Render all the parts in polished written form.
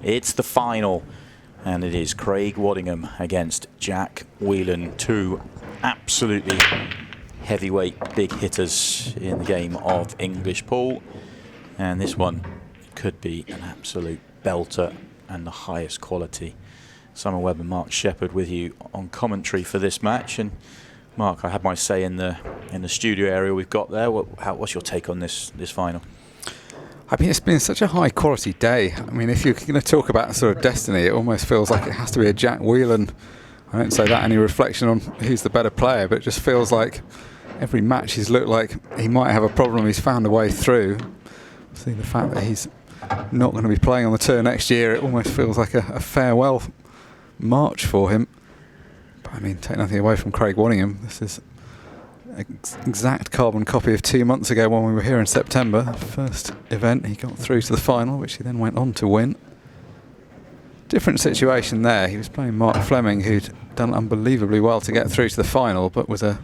It's the final, and it is Craig Waddingham against Jack Whelan, two absolutely heavyweight big hitters in the game of English pool, and this one could be an absolute belter and the highest quality. Simon Webb and Mark Shepherd with you on commentary for this match. And Mark, I had my say in the studio area we've got there. What's your take on this final? I mean, it's been such a high quality day. I mean, if you're going to talk about sort of destiny, it almost feels like it has to be a Jack Whelan. I don't say that any reflection on who's the better player, but it just feels like every match he's looked like he might have a problem. He's found a way through. See, the fact that he's not going to be playing on the tour next year, it almost feels like a farewell march for him. But I mean, take nothing away from Craig Waddingham. This is an exact carbon copy of 2 months ago when we were here in September. The first event, he got through to the final, which he then went on to win. Different situation there. He was playing Mark Fleming, who'd done unbelievably well to get through to the final, but was an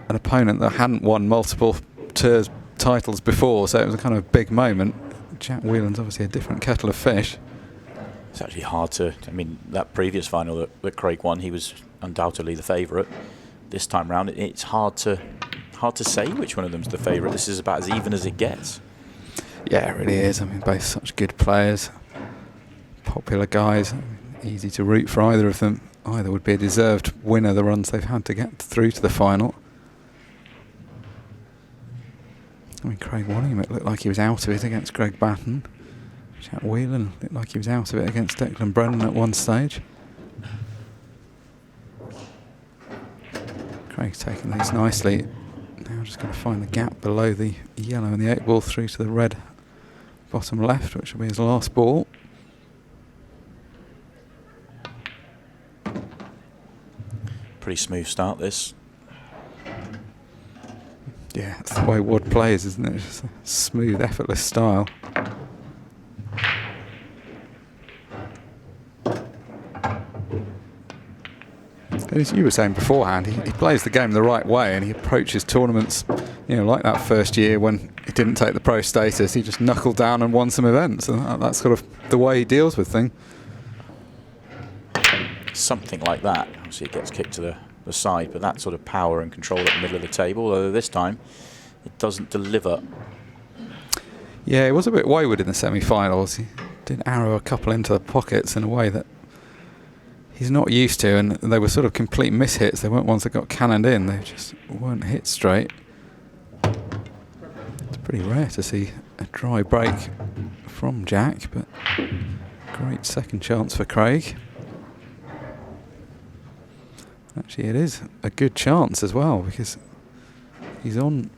opponent that hadn't won multiple tours titles before, so it was a kind of big moment. Jack Whelan's obviously a different kettle of fish. It's actually hard to, I mean, that previous final that Craig won, he was undoubtedly the favourite. This time round, it's hard to say which one of them's the favourite. This is about as even as it gets. Yeah, it really is. I mean, both such good players, popular guys. Easy to root for either of them. Either would be a deserved winner the runs they've had to get through to the final. I mean, Craig Waddingham, it looked like he was out of it against Greg Batten. Jack Whelan looked like he was out of it against Declan Brennan at one stage. Craig's taking these nicely. Now just going to find the gap below the yellow and the 8 ball through to the red bottom left, which will be his last ball. Pretty smooth start, this. Yeah, that's the way Wadd plays, isn't it? Just a smooth, effortless style. As you were saying beforehand, he plays the game the right way, and he approaches tournaments, you know, like that first year when he didn't take the pro status. He just knuckled down and won some events, and that's sort of the way he deals with things. Something like that. Obviously, it gets kicked to the side, but that sort of power and control at the middle of the table, although this time it doesn't deliver. Yeah, it was a bit wayward in the semi-finals. He did arrow a couple into the pockets in a way that he's not used to, and they were sort of complete mishits. They weren't ones that got cannoned in. They just weren't hit straight. It's pretty rare to see a dry break from Jack, but great second chance for Craig. Actually, it is a good chance as well, because he's on...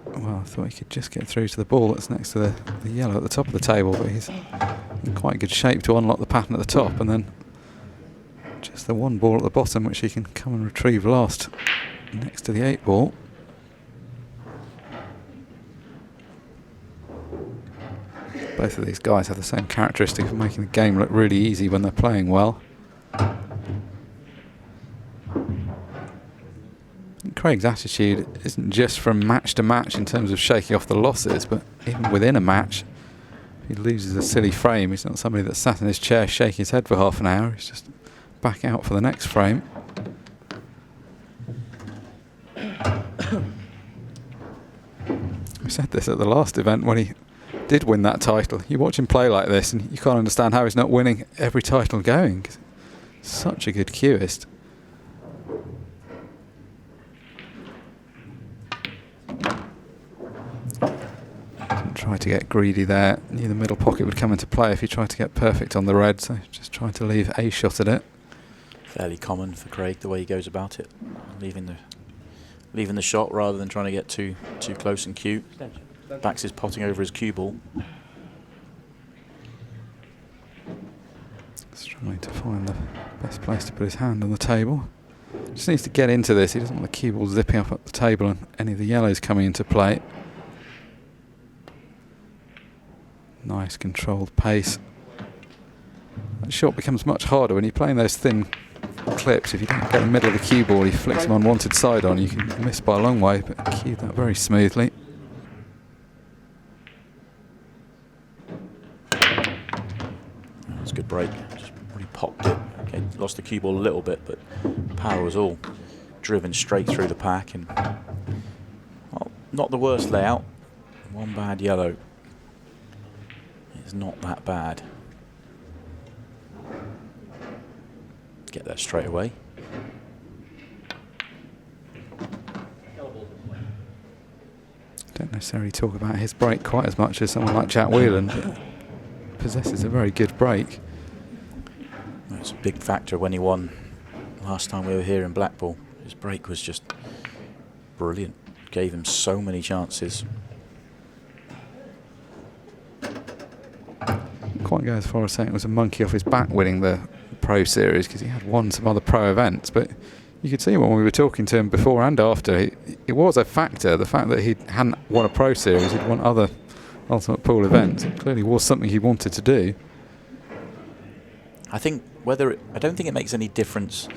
Well, I thought he could just get through to the ball that's next to the yellow at the top of the table, but he's in quite good shape to unlock the pattern at the top, and then just the one ball at the bottom which he can come and retrieve last next to the 8 ball. Both of these guys have the same characteristic of making the game look really easy when they're playing well. Craig's attitude isn't just from match to match in terms of shaking off the losses, but even within a match, if he loses a silly frame, he's not somebody that sat in his chair shaking his head for half an hour. He's just back out for the next frame. We said this at the last event when he did win that title. You watch him play like this and you can't understand how he's not winning every title going, 'cause he's such a good cueist. Try to get greedy there. Knew the middle pocket would come into play if he tried to get perfect on the red, so just tried to leave a shot at it. Fairly common for Craig, the way he goes about it, leaving the shot rather than trying to get too close and cute. Backs his potting over his cue ball. Just trying to find the best place to put his hand on the table. Just needs to get into this. He doesn't want the cue ball zipping up at the table and any of the yellows coming into play. Nice controlled pace. That shot becomes much harder when you're playing those thin clips. If you don't get the middle of the cue ball, he flicks him unwanted side on, you can miss by a long way, but cued that very smoothly. It's a good break. Just really popped it. Okay, lost the cue ball a little bit, but power was all driven straight through the pack. And well, not the worst layout. One bad yellow. It's not that bad. Get that straight away. Don't necessarily talk about his break quite as much as someone like Jack Whelan, but possesses a very good break. It's a big factor when he won last time we were here in Blackpool. His break was just brilliant. Gave him so many chances. Quite go as far as saying it was a monkey off his back winning the Pro Series, because he had won some other pro events, but you could see when we were talking to him before and after, it was a factor. The fact that he hadn't won a Pro Series, he'd won other Ultimate Pool events. It clearly was something he wanted to do. I think I don't think it makes any difference.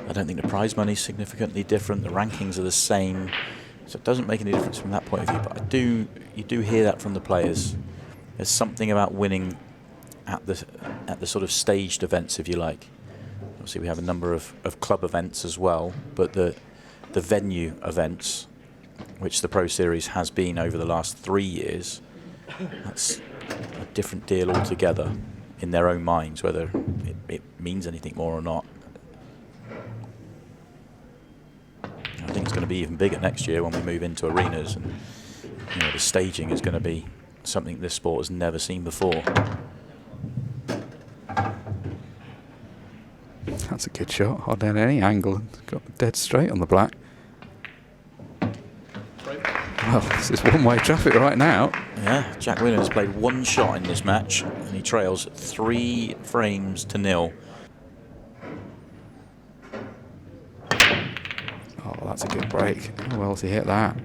I don't think the prize money is significantly different. The rankings are the same, so it doesn't make any difference from that point of view. But you do hear that from the players. There's something about winning at the sort of staged events, if you like. Obviously, we have a number of club events as well, but the venue events, which the Pro Series has been over the last 3 years, that's a different deal altogether in their own minds, whether it means anything more or not. I think it's going to be even bigger next year when we move into arenas, and the staging is going to be something this sport has never seen before. That's a good shot. Hardly at any angle. Got dead straight on the black. Well, this is one-way traffic right now. Yeah, Jack Whelan has played one shot in this match, and he trails 3 frames to 0. Oh, that's a good break. How well has he hit that?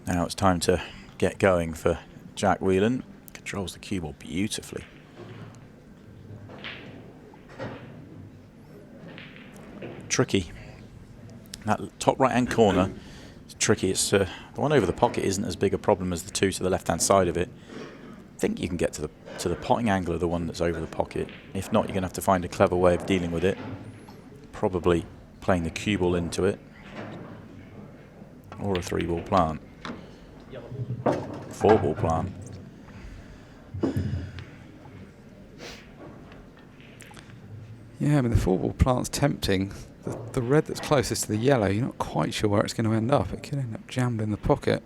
Now it's time to get going for Jack Whelan. Controls the cue ball beautifully. Tricky. That top right-hand corner is tricky. It's the one over the pocket isn't as big a problem as the two to the left-hand side of it. I think you can get to the potting angle of the one that's over the pocket. If not, you're going to have to find a clever way of dealing with it. Probably playing the cue ball into it, or a 3-ball plant. 4-ball plant. Yeah, I mean, the 4-ball plant's tempting. The red that's closest to the yellow, you're not quite sure where it's going to end up. It could end up jammed in the pocket.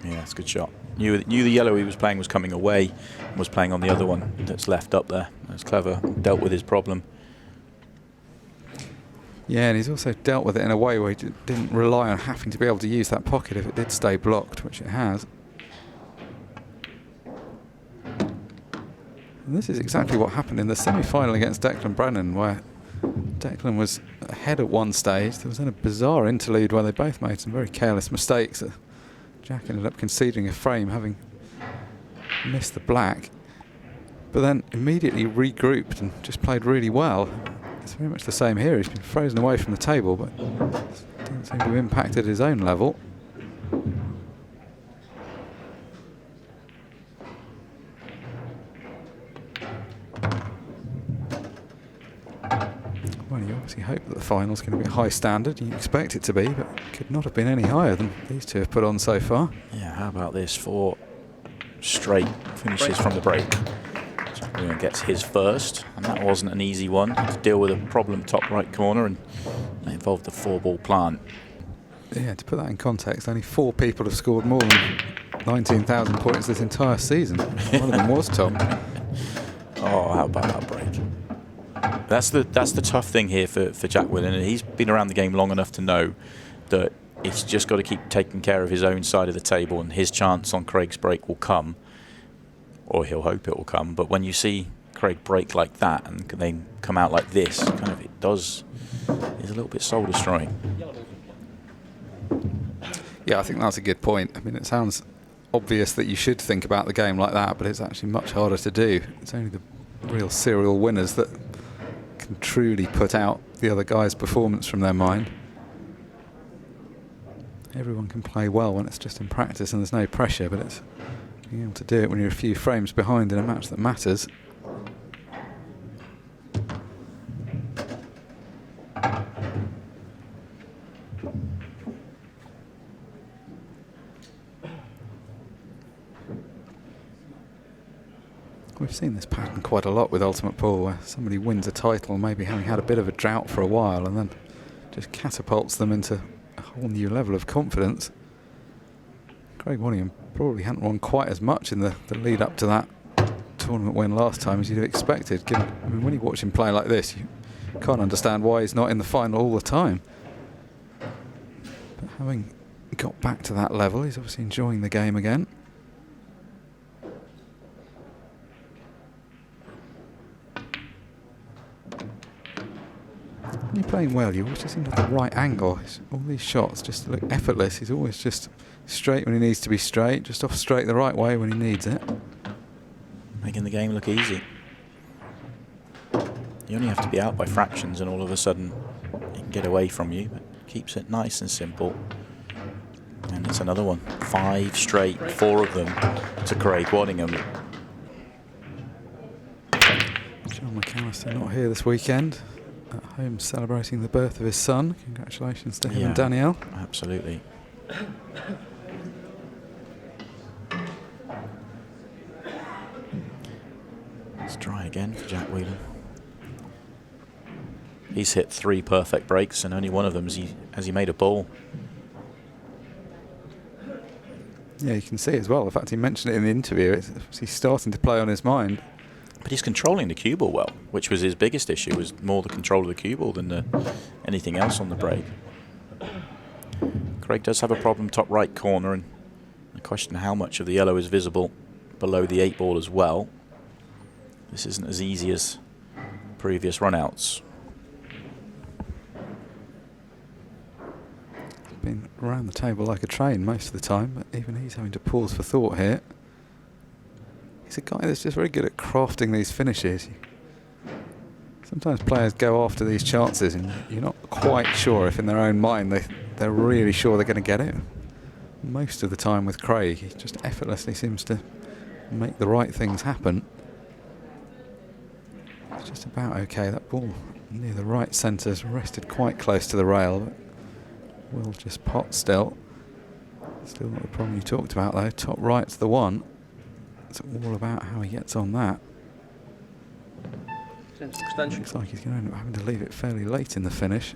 Yeah, it's a good shot. Knew the yellow he was playing was coming away, and was playing on the other one that's left up there. That's clever. Dealt with his problem. Yeah, and he's also dealt with it in a way where he didn't rely on having to be able to use that pocket if it did stay blocked, which it has. And this is exactly what happened in the semi-final against Declan Brennan, where Declan was ahead at one stage. There was then a bizarre interlude where they both made some very careless mistakes. Jack ended up conceding a frame, having missed the black, but then immediately regrouped and just played really well. It's very much the same here. He's been frozen away from the table, but doesn't seem to have impacted his own level. Well, you obviously hope that the final's going to be a high standard. You expect it to be, but could not have been any higher than these two have put on so far. Yeah, how about this? 4 straight finishes from the break. Whelan gets his first, and that wasn't an easy one. To deal with a problem top right corner, and that involved the 4-ball plant. Yeah, to put that in context, only 4 people have scored more than 19,000 points this entire season. One of them was Tom. Oh, how about that break? That's the tough thing here for Jack Whelan, and he's been around the game long enough to know that it's just got to keep taking care of his own side of the table, and his chance on Craig's break will come, or he'll hope it will come. But when you see Craig break like that and then come out like this, kind of is a little bit soul destroying. Yeah, I think that's a good point. I mean, it sounds obvious that you should think about the game like that, but it's actually much harder to do. It's only the real serial winners that can truly put out the other guy's performance from their mind. Everyone can play well when it's just in practice and there's no pressure, but it's being able to do it when you're a few frames behind in a match that matters. We've seen this pattern quite a lot with Ultimate Pool, where somebody wins a title, maybe having had a bit of a drought for a while, and then just catapults them into a whole new level of confidence. Craig Waddingham probably hadn't won quite as much in the lead up to that tournament win last time as you'd have expected. When you watch him play like this, you can't understand why he's not in the final all the time. But having got back to that level, he's obviously enjoying the game again. When you're playing well, you always just seem to have the right angle. All these shots just look effortless. He's always just straight when he needs to be straight, just off straight the right way when he needs it. Making the game look easy. You only have to be out by fractions and all of a sudden he can get away from you, but keeps it nice and simple. And it's another one. 5 straight, 4 of them to Craig Waddingham. John McAllister not here this weekend. At home celebrating the birth of his son. Congratulations to him and Danielle. Absolutely. Let's try again for Jack Whelan. He's hit 3 perfect breaks and only one of them has he made a ball. Yeah, you can see as well. In fact, he mentioned it in the interview. He's starting to play on his mind. But he's controlling the cue ball well, which was his biggest issue, was more the control of the cue ball than anything else on the break. Craig does have a problem top right corner, and the question how much of the yellow is visible below the 8 ball as well. This isn't as easy as previous run-outs. He's been around the table like a train most of the time, but even he's having to pause for thought here. He's a guy that's just very good at crafting these finishes. Sometimes players go after these chances and you're not quite sure if in their own mind they're really sure they're going to get it. Most of the time with Craig, he just effortlessly seems to make the right things happen. It's just about okay. That ball near the right centre's rested quite close to the rail, but will just pot still. Still not the problem you talked about though. Top right's the one. It's all about how he gets on that. Looks like he's going to end up having to leave it fairly late in the finish.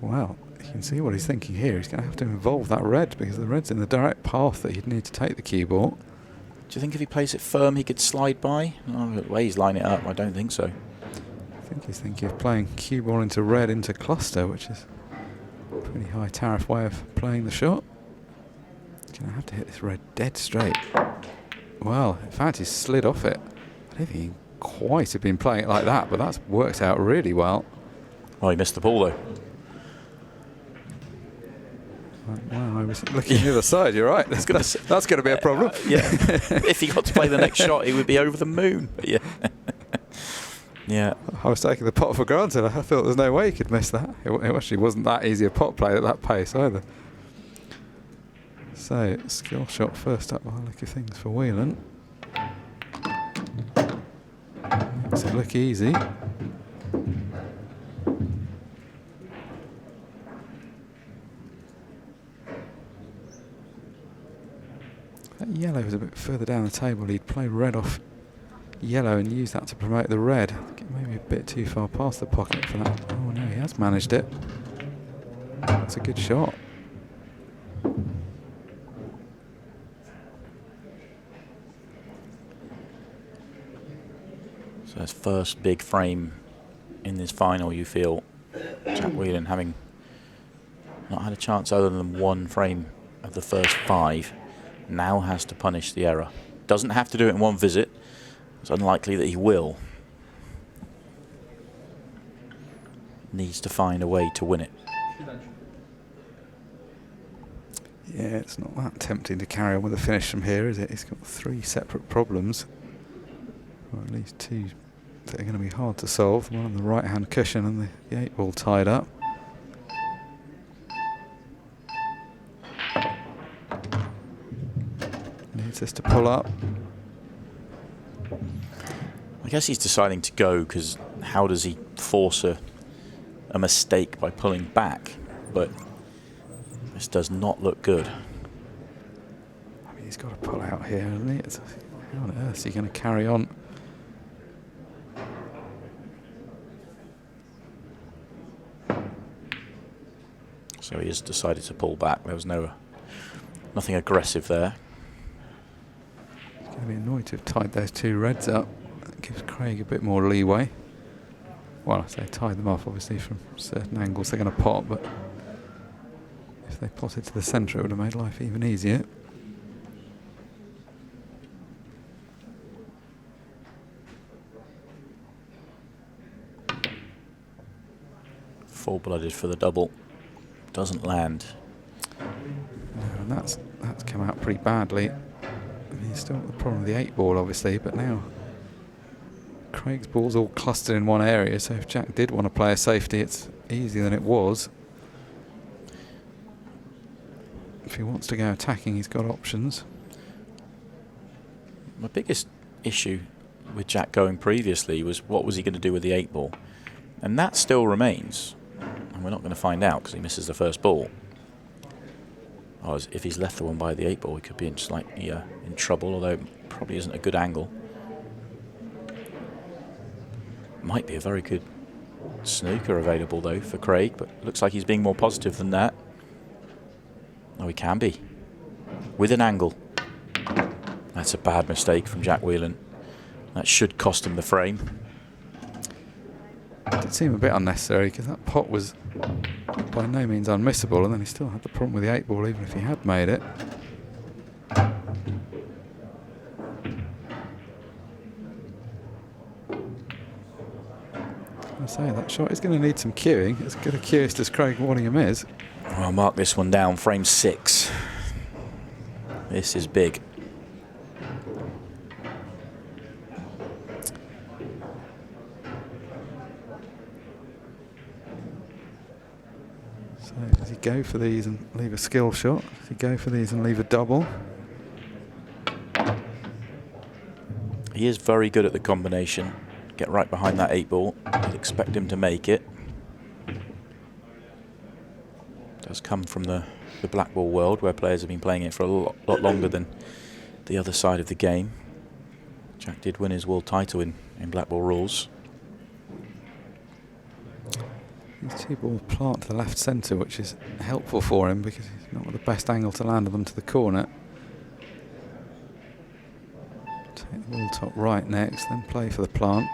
Well, you can see what he's thinking here. He's going to have to involve that red because the red's in the direct path that he'd need to take the cue ball. Do you think if he plays it firm he could slide by? Oh, the way he's lining it up, I don't think so. I think he's thinking of playing cue ball into red into cluster, which is a pretty high tariff way of playing the shot. He's going to have to hit this red dead straight. Well, in fact he's slid off it. I don't think he quite have been playing it like that, but that's worked out really well. Oh, he missed the ball though. Wow, I was looking at the other side, you're right. That's going to be a problem. Yeah. If he got to play the next shot, he would be over the moon. But yeah. Yeah. I was taking the pot for granted. I thought there's no way he could miss that. It actually wasn't that easy a pot play at that pace either. So, skill shot first up by the look of things for Whelan. Makes it look easy. That yellow was a bit further down the table. He'd play red off yellow and use that to promote the red. Maybe a bit too far past the pocket for that. Oh no, he has managed it. That's a good shot. So his first big frame in this final, you feel, Jack Whelan having not had a chance other than one frame of the first 5, now has to punish the error. Doesn't have to do it in one visit. It's unlikely that he will. Needs to find a way to win it. Yeah, it's not that tempting to carry on with a finish from here, is it? He's got 3 separate problems, or at least 2 that are going to be hard to solve. One on the right-hand cushion and the 8-ball tied up. Needs this to pull up. I guess he's deciding to go because how does he force a mistake by pulling back? But this does not look good. I mean, he's got to pull out here, hasn't he? How on earth is he going to carry on? So he has decided to pull back. There was nothing aggressive there. He's going to be annoyed to have tied those 2 reds up. That gives Craig a bit more leeway. Well, I say tied them off, obviously, from certain angles they're going to pot, but if they potted to the centre, it would have made life even easier. Full-blooded for the double. Doesn't land. No, and that's come out pretty badly. I mean, he's still got the problem with the 8-ball, obviously, but now Craig's ball's all clustered in one area, so if Jack did want to play a safety, it's easier than it was. If he wants to go attacking, he's got options. My biggest issue with Jack going previously was what was he going to do with the 8-ball? And that still remains. And we're not going to find out because he misses the first ball. Oh, if he's left the one by the 8-ball, he could be slightly in trouble, although it probably isn't a good angle. Might be a very good snooker available, though, for Craig, but looks like he's being more positive than that. Oh, he can be. With an angle. That's a bad mistake from Jack Whelan. That should cost him the frame. It did seem a bit unnecessary because that pot was by no means unmissable, and then he still had the problem with the 8-ball even if he had made it. I say that shot is going to need some cueing, as good a cueist as Craig Waddingham is. I'll mark this one down, frame 6. This is big. So does he go for these and leave a skill shot? Does he go for these and leave a double? He is very good at the combination. Get right behind that 8-ball. You'd expect him to make it. Does come from the black ball world where players have been playing it for a lot longer than the other side of the game. Jack did win his world title in black ball rules. These 2-balls plant to the left centre, which is helpful for him because he's not got the best angle to land them to the corner. Take the ball top right next, then play for the plant.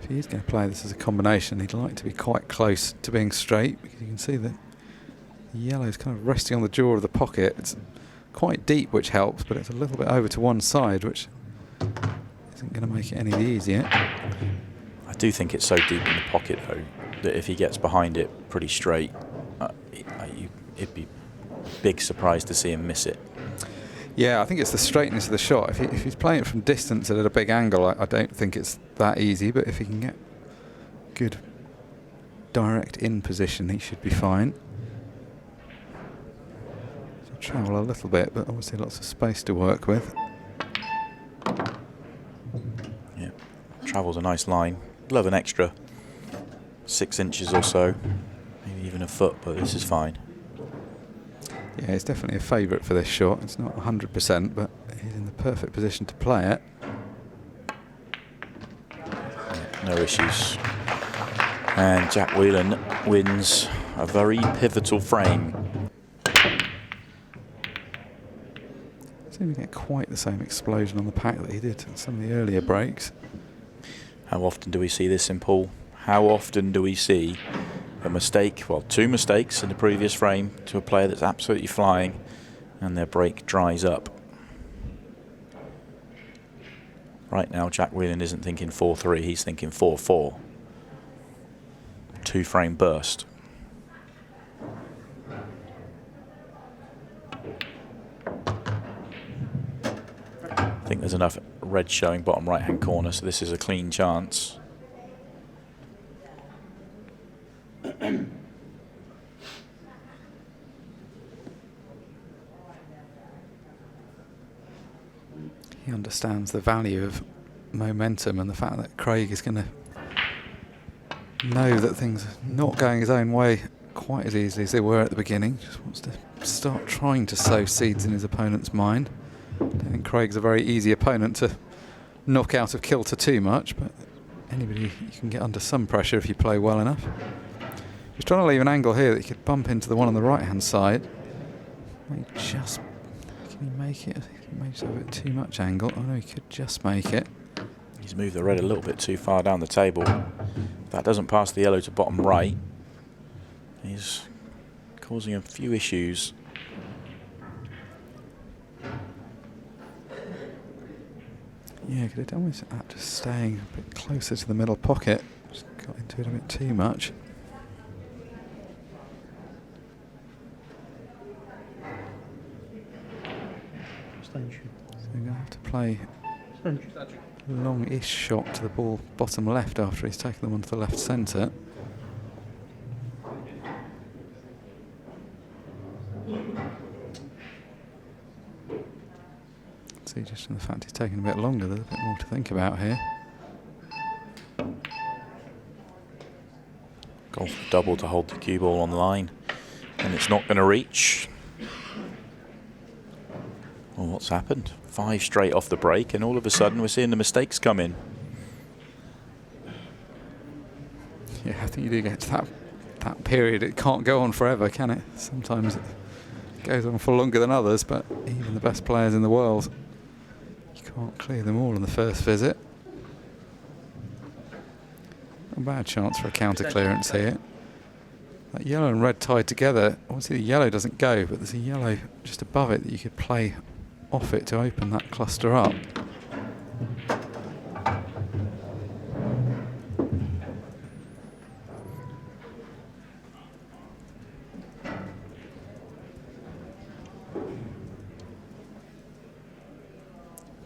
If he is going to play this as a combination, he'd like to be quite close to being straight, because you can see that the yellow is kind of resting on the jaw of the pocket. It's quite deep, which helps, but it's a little bit over to one side, which isn't going to make it any easier. I do think it's so deep in the pocket, though, that if he gets behind it pretty straight, it'd be a big surprise to see him miss it. Yeah, I think it's the straightness of the shot. If he's playing it from distance and at a big angle, I don't think it's that easy, but if he can get good direct in position, he should be fine. So travel a little bit, but obviously lots of space to work with. Yeah, travel's a nice line. Love an extra 6 inches or so, maybe even a foot, but this is fine. Yeah, it's definitely a favourite for this shot. It's not 100%, but he's in the perfect position to play it. No issues. And Jack Whelan wins a very pivotal frame. Didn't get quite the same explosion on the pack that he did in some of the earlier breaks. How often do we see this in pool? How often do we see a mistake, well, 2 mistakes in the previous frame to a player that's absolutely flying and their break dries up? Right now, Jack Whelan isn't thinking 4-3, he's thinking 4-4. 2-frame burst. I think there's enough red showing bottom right-hand corner, so this is a clean chance. He understands the value of momentum and the fact that Craig is going to know that things are not going his own way quite as easily as they were at the beginning. Just wants to start trying to sow seeds in his opponent's mind. I don't think Craig's a very easy opponent to knock out of kilter too much, but anybody you can get under some pressure if you play well enough. He's trying to leave an angle here that he could bump into the one on the right hand side. Can he make it? He makes it a bit too much angle. Oh no, he could just make it. He's moved the red a little bit too far down the table. If that doesn't pass the yellow to bottom right, he's causing a few issues. Yeah, could have done with that just staying a bit closer to the middle pocket. Just got into it a bit too much. So you're going to have to play a long-ish shot to the ball bottom left after he's taken them onto the left centre. See, just in the fact he's taking a bit longer, there's a bit more to think about here. Golf double to hold the cue ball on the line, and it's not going to reach. Well, what's happened? 5 straight off the break, and all of a sudden we're seeing the mistakes come in. Yeah, I think you do get to that period. It can't go on forever, can it? Sometimes it goes on for longer than others, but even the best players in the world, you can't clear them all in the first visit. Not a bad chance for a counter clearance here. That yellow and red tied together, obviously the yellow doesn't go, but there's a yellow just above it that you could play off it to open that cluster up.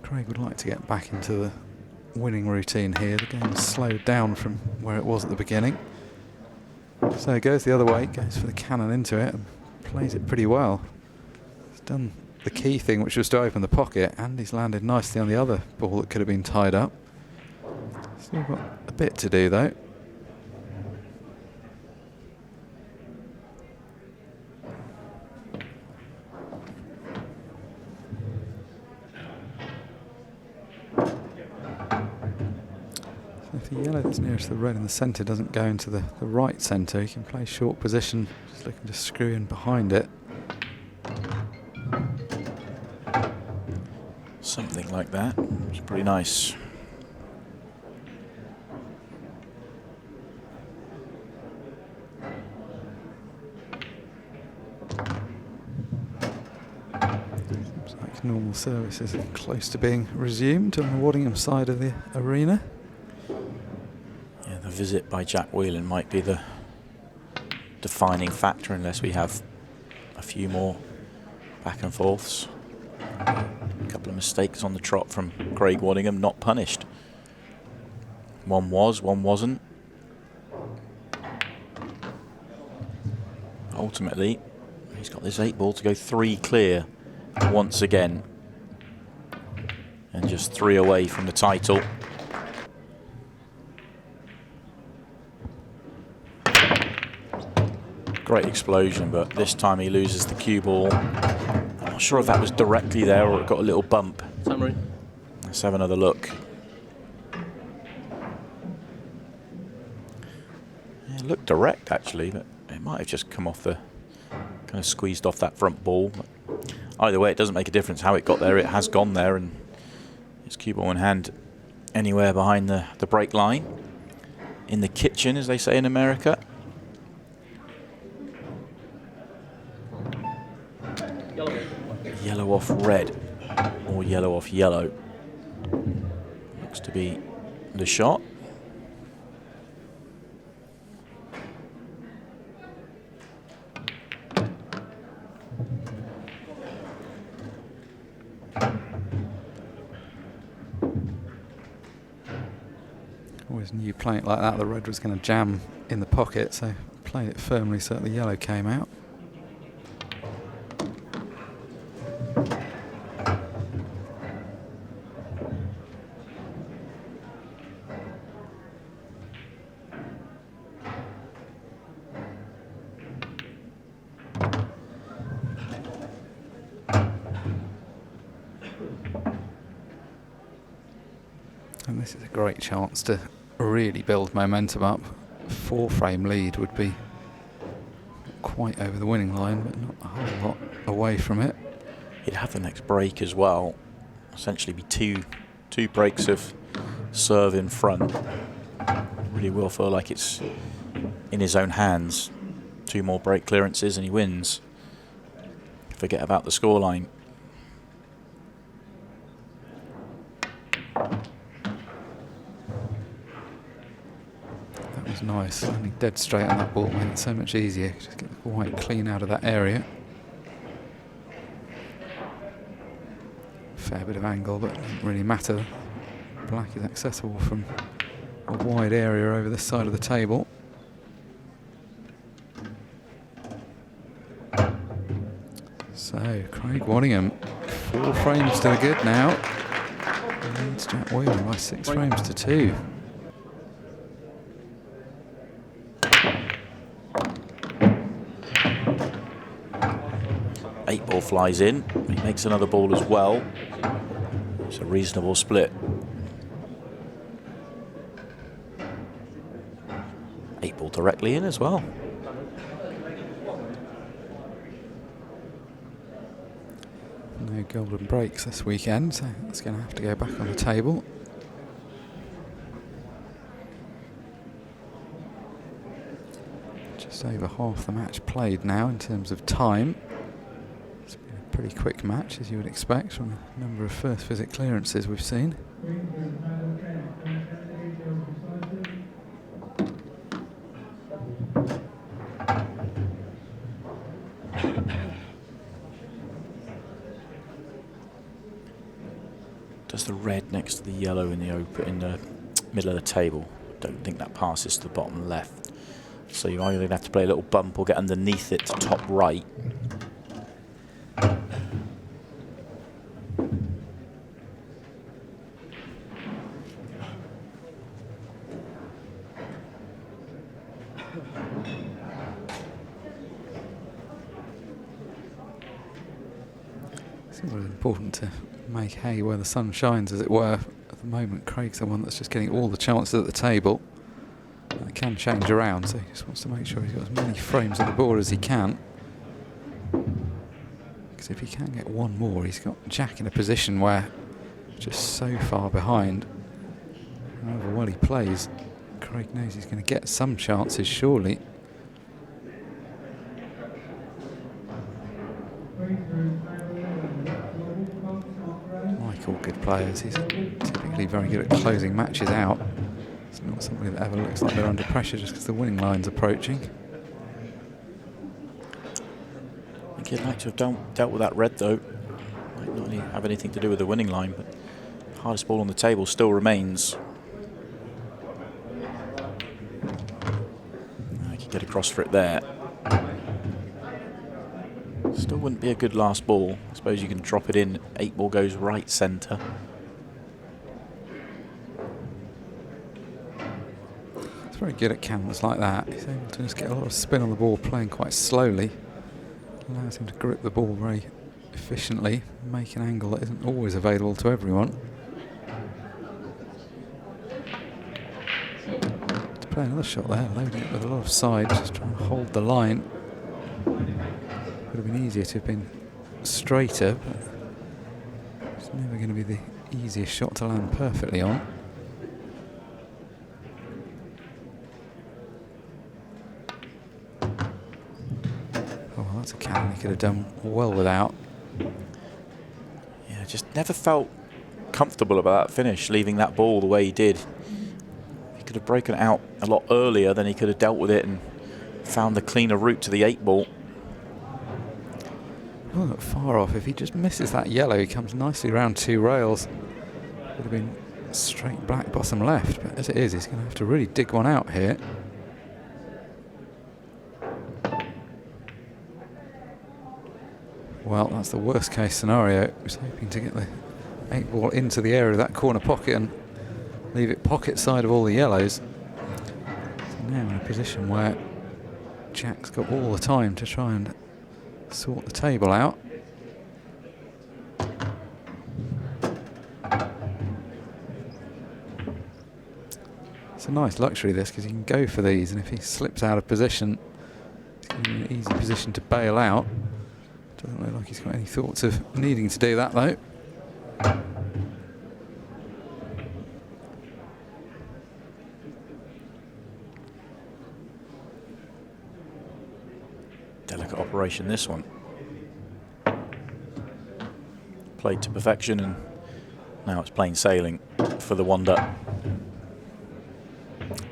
Craig would like to get back into the winning routine here. The game has slowed down from where it was at the beginning. So it goes the other way, goes for the cannon into it and plays it pretty well. He's done the key thing, which was to open the pocket, and he's landed nicely on the other ball that could have been tied up. Still got a bit to do though. If the yellow that's nearest the red in the centre doesn't go into the right centre, he can play short position, just looking to screw in behind it. Something like that. It's pretty nice. Seems like normal service is close to being resumed on the Waddingham side of the arena. Yeah, the visit by Jack Whelan might be the defining factor unless we have a few more back and forths. A couple of mistakes on the trot from Craig Waddingham, not punished. One was, one wasn't. Ultimately, he's got this 8 ball to go 3 clear once again. And just 3 away from the title. Great explosion, but this time he loses the cue ball. I'm not sure if that was directly there or it got a little bump. Summary. Let's have another look. Yeah, it looked direct actually, but it might have just come off the, kind of squeezed off that front ball. But either way, it doesn't make a difference how it got there. It has gone there, and it's cue ball in hand anywhere behind the break line. In the kitchen, as they say in America. Yellow off red, or yellow off yellow. looks to be the shot. Always knew playing it like that, the red was going to jam in the pocket, so played it firmly so that the yellow came out. And this is a great chance to really build momentum up. 4-frame lead would be quite over the winning line, but not a whole lot away from it. He'd have the next break as well. Essentially be two breaks of serve in front. Really will feel like it's in his own hands. 2 more break clearances and he wins. Forget about the scoreline. That was nice. Landing dead straight on that ball made it so much easier. Just get the white clean out of that area. Fair bit of angle, but it doesn't really matter. Black is accessible from a wide area over this side of the table. So, Craig Waddingham, 4 frames to the good now. Leads Jack Whelan by 6 frames to 2. Eight ball flies in. He makes another ball as well. It's a reasonable split. 8 ball directly in as well. No golden breaks this weekend, so that's going to have to go back on the table. Just over half the match played now in terms of time. It's been a pretty quick match, as you would expect from the number of first visit clearances we've seen. Does the red next to the yellow in the middle of the table? Don't think that passes to the bottom left. So you either have to play a little bump or get underneath it to top right. It's always important to make hay where the sun shines, as it were. At the moment, Craig's the one that's just getting all the chances at the table. It can change around, so he just wants to make sure he's got as many frames on the board as he can. Because if he can get one more, he's got Jack in a position where just so far behind. However well he plays, Craig knows he's going to get some chances, surely. Like all good players, he's typically very good at closing matches out. It's not somebody that ever looks like they're under pressure just because the winning line's approaching. I think he'd like to have dealt with that red though. Might not have anything to do with the winning line, but the hardest ball on the table still remains. I can get across for it there. Still wouldn't be a good last ball. I suppose you can drop it in. 8 ball goes right centre. He's very good at canvas like that. He's able to just get a lot of spin on the ball, playing quite slowly. Allows him to grip the ball very efficiently, make an angle that isn't always available to everyone. To play another shot there, loading it with a lot of side, just trying to hold the line. Would have been easier to have been straighter, but it's never going to be the easiest shot to land perfectly on. Oh, well, that's a cannon he could have done well without. Yeah, just never felt comfortable about that finish, leaving that ball the way he did. He could have broken it out a lot earlier, then he could have dealt with it and found the cleaner route to the 8-ball. Oh, not far off. If he just misses that yellow, he comes nicely around 2 rails. Would have been straight black bottom left, but as it is, he's going to have to really dig one out here. Well, that's the worst case scenario. He was hoping to get the 8-ball into the area of that corner pocket and leave it pocket side of all the yellows. So now in a position where Jack's got all the time to try and sort the table out. It's a nice luxury, this, because he can go for these, and if he slips out of position, it's in an easy position to bail out. Doesn't look like he's got any thoughts of needing to do that, though. Delicate operation, this one. Played to perfection, and now it's plain sailing for the wonder.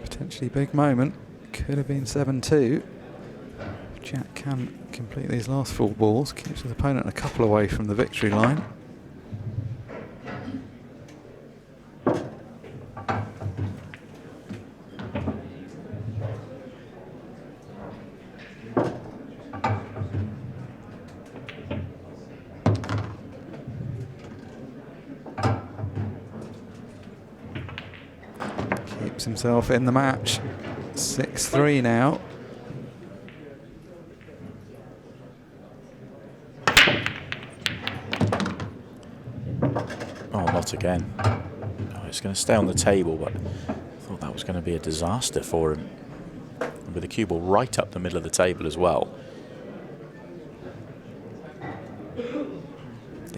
Potentially big moment. Could have been 7-2. Jack can complete these last 4 balls, keeps his opponent a couple away from the victory line. Keeps himself in the match. 6-3 now. Not again. Oh, it's going to stay on the table, but I thought that was going to be a disaster for him. And with the cue ball right up the middle of the table as well. Yeah,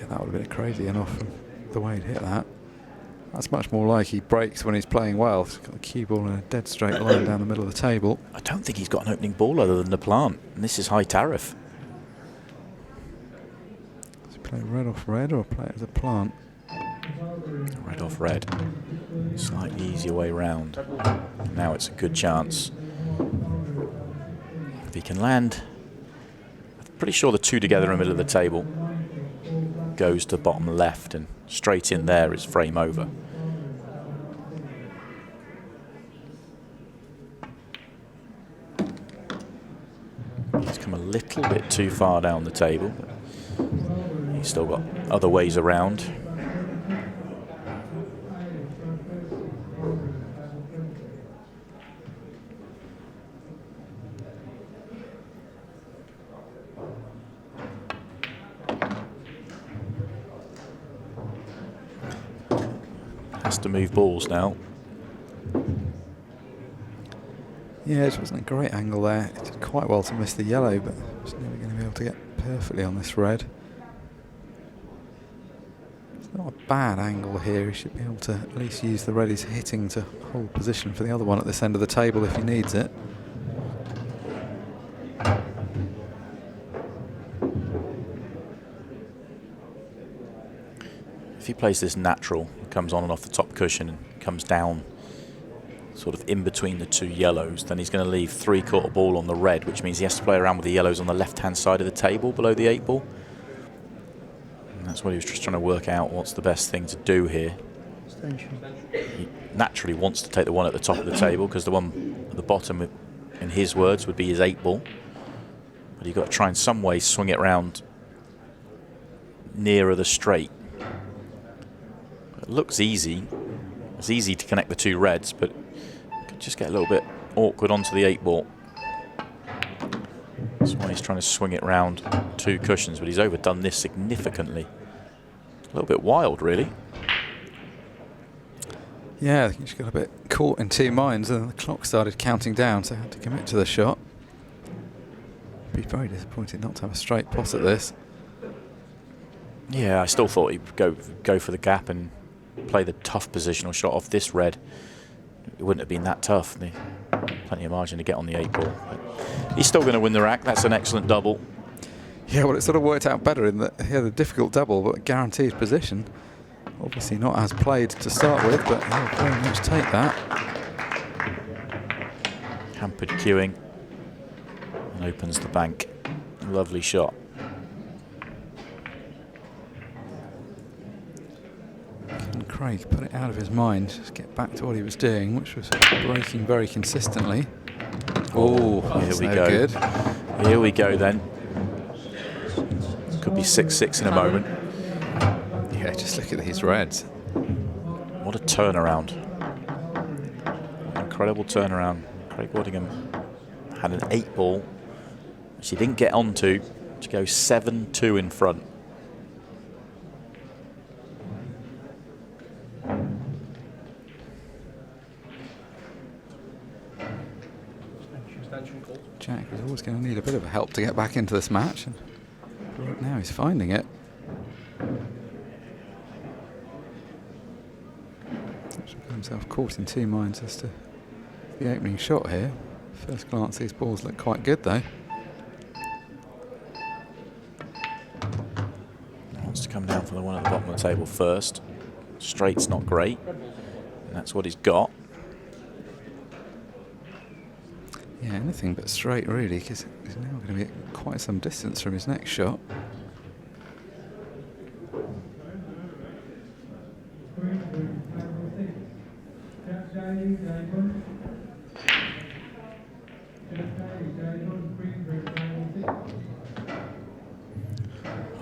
that would have been crazy enough from the way he'd hit that. That's much more like he breaks when he's playing well. He's got the cue ball in a dead straight line down the middle of the table. I don't think he's got an opening ball other than the plant, and this is high tariff. Does he play red off red or play it as a plant? Red off red. Slightly easier way round. Now it's a good chance. If he can land, I'm pretty sure the 2 together in the middle of the table goes to bottom left, and straight in there is frame over. He's come a little bit too far down the table, but he's still got other ways around. Has to move balls now. Yeah, it wasn't a great angle there. It did quite well to miss the yellow, but it's never going to be able to get perfectly on this red. It's not a bad angle here. He should be able to at least use the red he's hitting to hold position for the other one at this end of the table if he needs it. If he plays this natural, comes on and off the top cushion and comes down sort of in between the 2 yellows, then he's going to leave 3/4 ball on the red, which means he has to play around with the yellows on the left-hand side of the table below the 8-ball. And that's what he was just trying to work out, what's the best thing to do here. He naturally wants to take the one at the top of the table, because the one at the bottom, in his words, would be his 8-ball. But you've got to try in some way swing it round nearer the straight. It looks easy. It's easy to connect the 2 reds, but it could just get a little bit awkward onto the 8-ball. That's why he's trying to swing it round 2 cushions, but he's overdone this significantly. A little bit wild, really. Yeah, I think he just got a bit caught in 2 minds, and the clock started counting down, so I had to commit to the shot. Be very disappointed not to have a straight pot at this. Yeah, I still thought he'd go for the gap and play the tough positional shot off this red. It wouldn't have been that tough. Plenty of margin to get on the 8-ball. He's still going to win the rack. That's an excellent double. Yeah, well, it sort of worked out better in that he had a difficult double, but guaranteed position. Obviously not as played to start with, but he'll very much take that. Hampered queuing and opens the bank. Lovely shot. Can Craig put it out of his mind, just get back to what he was doing, which was breaking very consistently. Oh, here we no go. Good. Here we go then. Could be 6-6 in a moment. Yeah, just look at these reds. What a turnaround. Incredible turnaround. Craig Waddingham had an 8 ball, which he didn't get onto, to go 7-2 in front. Jack was always going to need a bit of help to get back into this match, and right now he's finding it. Actually got himself caught in two minds as to the opening shot here. First glance, these balls look quite good though. Wants to come down from the one at the bottom of the table first. Straight's not great, and that's what he's got. Yeah, anything but straight really, because he's now going to be at quite some distance from his next shot.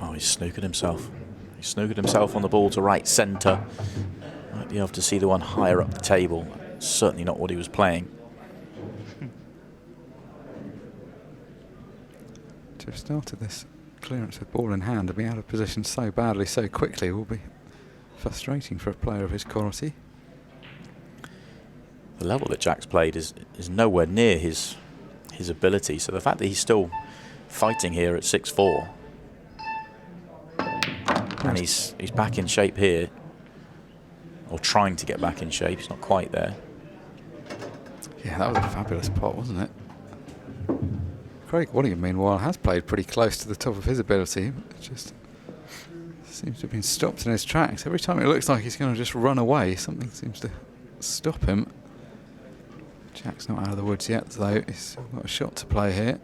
Oh, he's snookered himself. He snookered himself on the ball to right centre. Might be able to see the one higher up the table. Certainly not what he was playing. To have started this clearance with ball in hand and be out of position so badly so quickly will be frustrating for a player of his quality. The level that Jack's played is nowhere near his ability. So the fact that he's still fighting here at 6-4, and he's back in shape here, or trying to get back in shape. He's not quite there. Yeah, that was a fabulous pot, wasn't it? Craig Waddingham, meanwhile, has played pretty close to the top of his ability, but it just seems to have been stopped in his tracks. Every time it looks like he's going to just run away, something seems to stop him. Jack's not out of the woods yet, though. He's still got a shot to play here.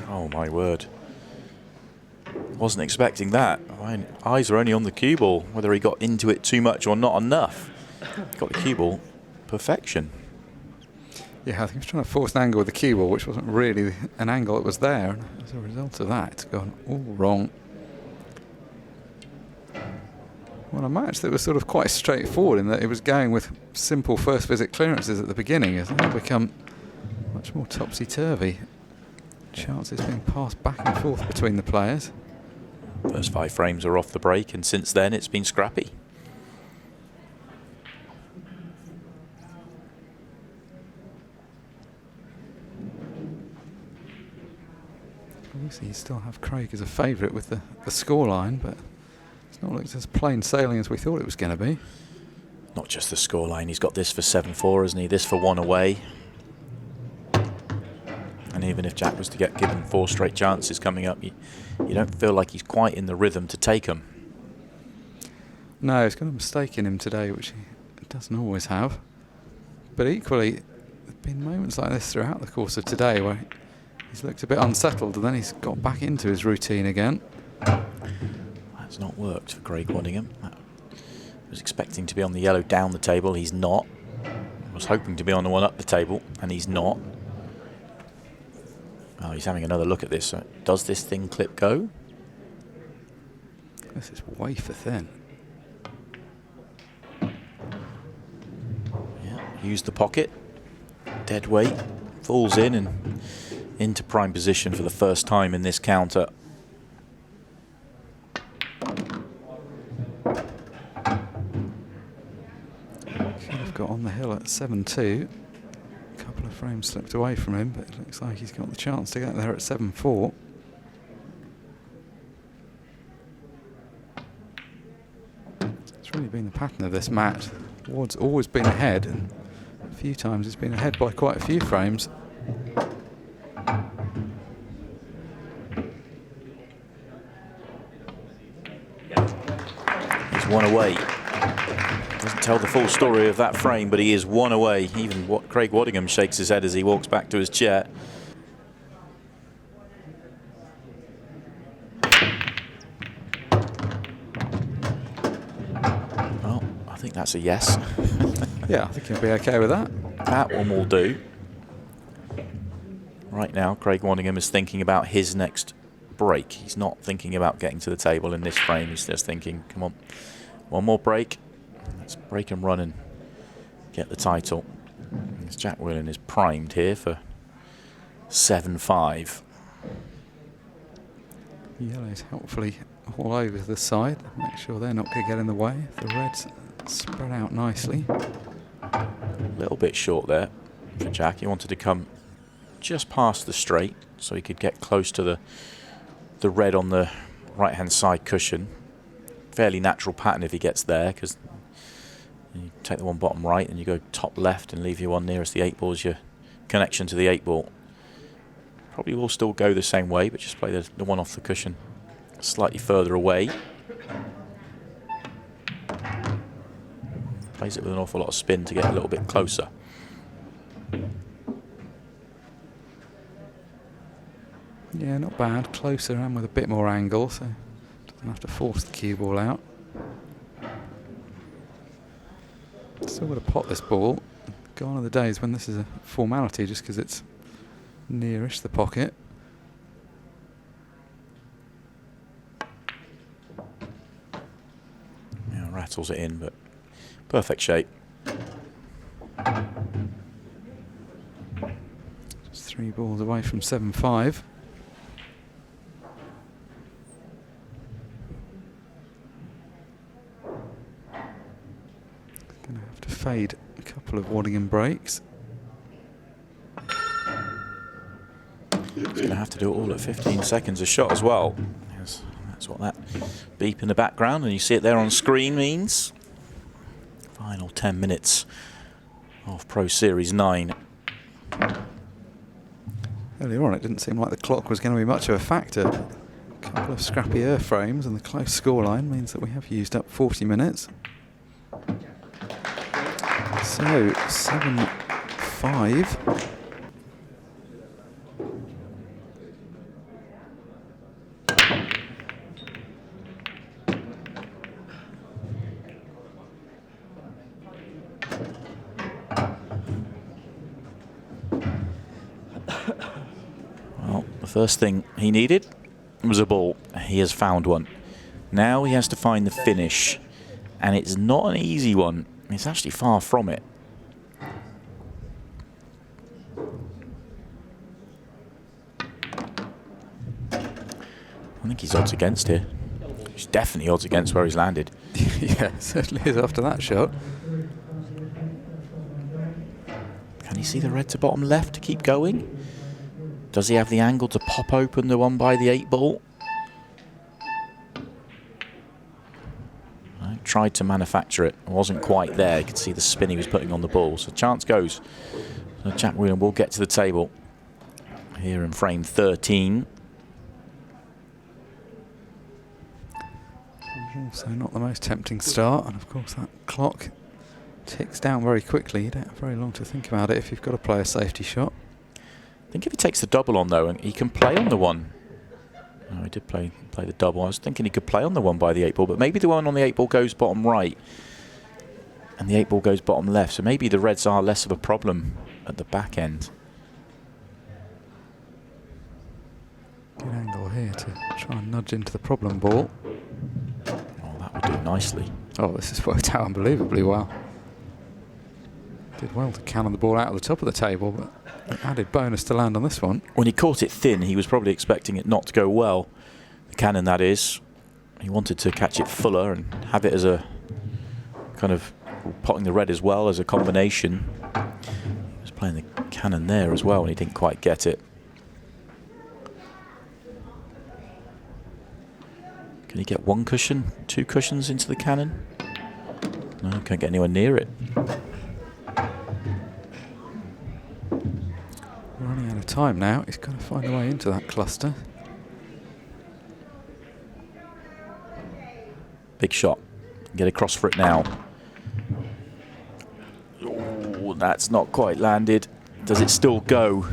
Oh my word. Wasn't expecting that. My eyes are only on the cue ball, whether he got into it too much or not enough. Got the cue ball perfection. Yeah, I think he was trying to force an angle with the cue ball, which wasn't really an angle that was there. And as a result of that, it's gone all wrong. Well, a match that was sort of quite straightforward in that it was going with simple first visit clearances at the beginning has now become much more topsy-turvy. Chances being passed back and forth between the players. First 5 frames are off the break, and since then it's been scrappy. Obviously, you still have Craig as a favourite with the scoreline, but it's not looked as plain sailing as we thought it was going to be. Not just the scoreline, he's got this for 7-4, hasn't he? This for 1 away. And even if Jack was to get given 4 straight chances coming up, you don't feel like he's quite in the rhythm to take them. No, he's got a mistake in him today, which he doesn't always have. But equally, there have been moments like this throughout the course of today where he's looked a bit unsettled and then he's got back into his routine again. That's not worked for Craig Waddingham. I was expecting to be on the yellow down the table, he's not. I was hoping to be on the one up the table, and he's not. Oh, he's having another look at this. So does this thing clip go? This is way for thin. Yeah, use the pocket. Dead weight. Falls in and into prime position for the first time in this counter. Could have got on the hill at 7-2. A couple of frames slipped away from him, but it looks like he's got the chance to get there at 7-4. It's really been the pattern of this match. Ward's always been ahead, and a few times he's been ahead by quite a few frames. He's one away. Doesn't tell the full story of that frame, but he is one away. Even Craig Waddingham shakes his head as he walks back to his chair. Well, I think that's a yes. Yeah, I think he'll be okay with that. That one will do. Right now, Craig Waddingham is thinking about his next break. He's not thinking about getting to the table in this frame. He's just thinking, come on, one more break. Let's break and run and get the title. As Jack Whelan is primed here for 7-5. Yellow's helpfully all over the side. Make sure they're not going to get in the way. The reds spread out nicely. A little bit short there for Jack. He wanted to come just past the straight so he could get close to the red on the right-hand side cushion. Fairly natural pattern if he gets there, because you take the one bottom right and you go top left and leave your one nearest the 8 ball as your connection to the 8 ball. Probably will still go the same way, but just play the one off the cushion slightly further away. Plays it with an awful lot of spin to get a little bit closer. Yeah, not bad. Closer and with a bit more angle, so doesn't have to force the cue ball out. Still got to pot this ball. Gone are the days when this is a formality just because it's nearish the pocket. Yeah, rattles it in, but perfect shape. Just 3 balls away from 7-5. Going to have to fade a couple of Waddingham breaks. He's going to have to do it all at 15 seconds a shot as well. Yes, that's what that beep in the background, and you see it there on screen, means. Final 10 minutes of Pro Series 9. Earlier on, it didn't seem like the clock was going to be much of a factor. A couple of scrappy airframes and the close scoreline means that we have used up 40 minutes. So, 7-5. Well, the first thing he needed was a ball. He has found one. Now he has to find the finish, and it's not an easy one. It's actually far from it. I think he's odds against here. He's definitely odds against where he's landed. Yeah, certainly is after that shot. Can you see the red to bottom left to keep going? Does he have the angle to pop open the one by the 8 ball? I tried to manufacture it. It wasn't quite there. You could see the spin he was putting on the ball. So chance goes. So Jack Whelan will get to the table here in frame 13. Also not the most tempting start, and of course that clock ticks down very quickly. You don't have very long to think about it if you've got to play a safety shot. I think if he takes the double on though, and he can play on the one. Oh, he did play the double. I was thinking he could play on the one by the 8 ball, but maybe the one on the 8 ball goes bottom right and the 8 ball goes bottom left. So maybe the reds are less of a problem at the back end. Good angle here to try and nudge into the problem ball. Oh, that would do nicely. Oh, this has worked out unbelievably well. Did well to cannon the ball out of the top of the table, but an added bonus to land on this one. When he caught it thin, he was probably expecting it not to go well. The cannon, that is. He wanted to catch it fuller and have it as a kind of potting the red as well as a combination. He was playing the cannon there as well, and he didn't quite get it. Can he get 1 cushion, 2 cushions into the cannon? No, can't get anywhere near it. Running out of time now. He's got to find a way into that cluster. Big shot. Get across for it now. Oh, that's not quite landed. Does it still go?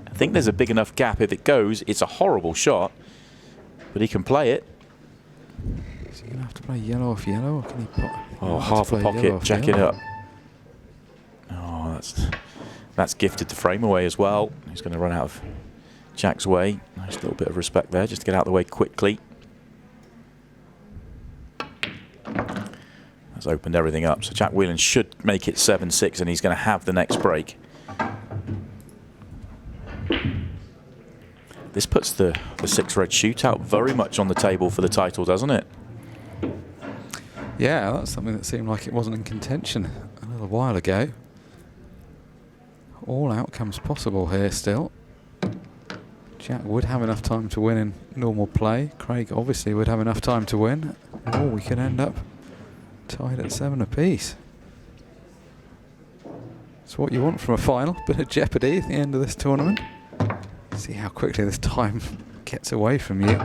I think there's a big enough gap. If it goes, it's a horrible shot, but he can play it. Is he going to have to play yellow off yellow, or can he put... Oh, half a pocket, jack it up. Oh, that's gifted the frame away as well. He's going to run out of Jack's way. Nice little bit of respect there, just to get out of the way quickly. That's opened everything up. So Jack Whelan should make it 7-6, and he's going to have the next break. This puts the 6-red shootout very much on the table for the title, doesn't it? Yeah, that's something that seemed like it wasn't in contention a little while ago. All outcomes possible here still. Jack would have enough time to win in normal play. Craig obviously would have enough time to win. Or we could end up tied at 7 apiece. It's what you want from a final. Bit of jeopardy at the end of this tournament. See how quickly this time gets away from you.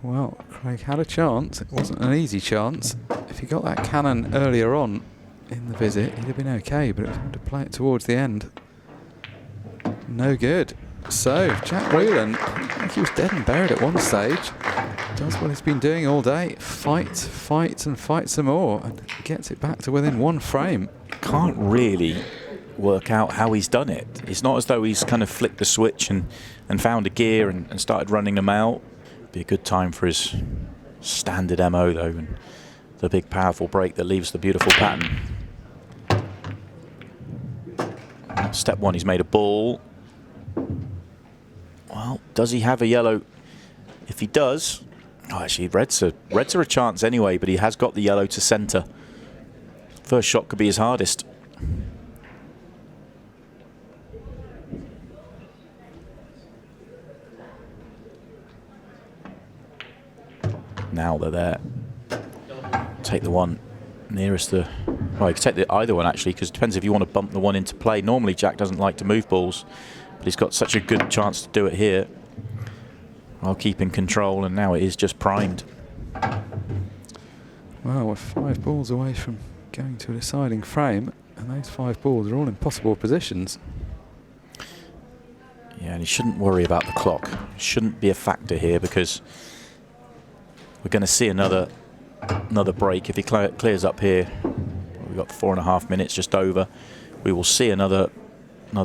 Well, Craig had a chance. It wasn't an easy chance. If he got that cannon earlier on in the visit, he'd have been okay, but it was hard to play it towards the end. No good. So, Jack Whelan, I think he was dead and buried at one stage. Does what he's been doing all day. Fights, fights and fights some more, and gets it back to within one frame. Can't really work out how he's done it. It's not as though he's kind of flicked the switch and found a gear and started running them out. Be a good time for his standard MO though, and the big powerful break that leaves the beautiful pattern. Step 1, he's made a ball. Well, does he have a yellow? If he does, oh, actually reds are a chance anyway, but he has got the yellow to centre. First shot could be his hardest. Now they're there. Take the one nearest the... Well, you can take either one actually, because it depends if you want to bump the one into play. Normally Jack doesn't like to move balls, but he's got such a good chance to do it here. I'll keep in control, and now it is just primed. Well, we're 5 balls away from going to a deciding frame, and those 5 balls are all in possible positions. Yeah, and he shouldn't worry about the clock. It shouldn't be a factor here, because we're going to see another break. If he clears up here, we've got 4.5 minutes just over. We will see another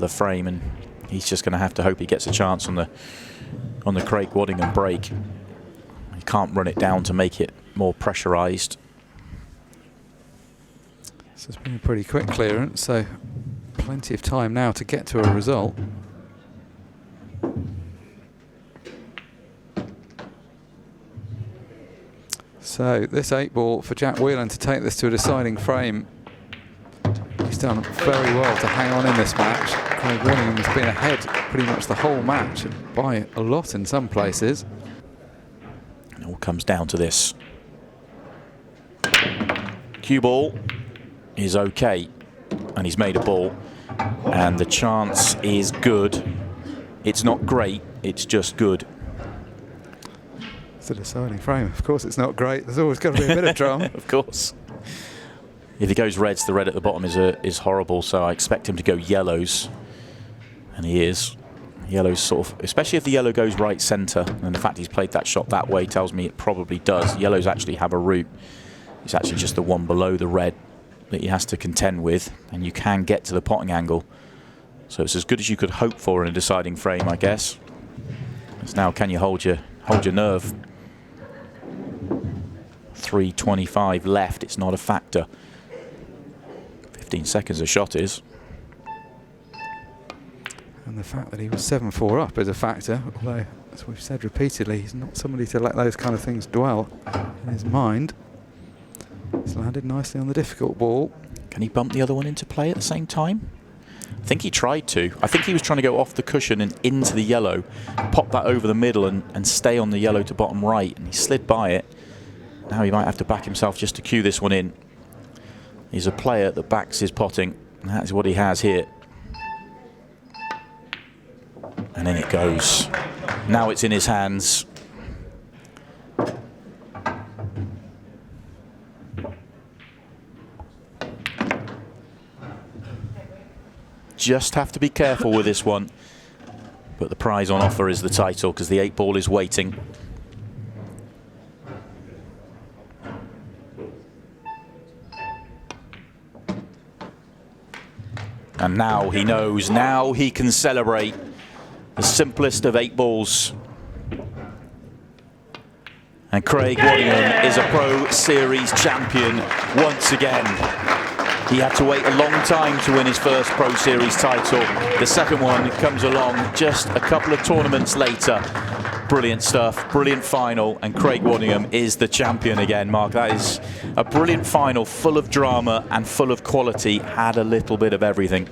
frame, and he's just going to have to hope he gets a chance on the Craig Waddingham break. He can't run it down to make it more pressurised. This has been a pretty quick clearance, so plenty of time now to get to a result. So this 8 ball for Jack Whelan to take this to a deciding frame. He's done very well to hang on in this match. Craig Waddingham has been ahead pretty much the whole match, by a lot in some places. It all comes down to this. Cue ball is okay, and he's made a ball, and the chance is good. It's not great, it's just good. It's a deciding frame. Of course it's not great. There's always got to be a bit of drama. Of course. If he goes reds, the red at the bottom is horrible, so I expect him to go yellows, and he is. Yellow's sort of, especially if the yellow goes right centre, and the fact he's played that shot that way tells me it probably does. Yellows actually have a route. It's actually just the one below the red that he has to contend with, and you can get to the potting angle. So it's as good as you could hope for in a deciding frame, I guess. It's now, can you hold your nerve? 3:25 left. It's not a factor. 15 seconds a shot is. And the fact that he was 7-4 up is a factor, although, as we've said repeatedly, he's not somebody to let those kind of things dwell in his mind. He's landed nicely on the difficult ball. Can he bump the other one into play at the same time? I think he tried to. I think he was trying to go off the cushion and into the yellow, pop that over the middle and stay on the yellow to bottom right, and he slid by it. Now he might have to back himself just to cue this one in. He's a player that backs his potting. That's what he has here. And in it goes. Now it's in his hands. Just have to be careful with this one. But the prize on offer is the title, because the 8-ball is waiting. And now he knows, now he can celebrate the simplest of 8 balls. And Craig Waddingham is a Pro Series champion once again. He had to wait a long time to win his first Pro Series title. The second one comes along just a couple of tournaments later. Brilliant stuff, brilliant final, and Craig Waddingham is the champion again, Mark. That is a brilliant final, full of drama and full of quality, had a little bit of everything.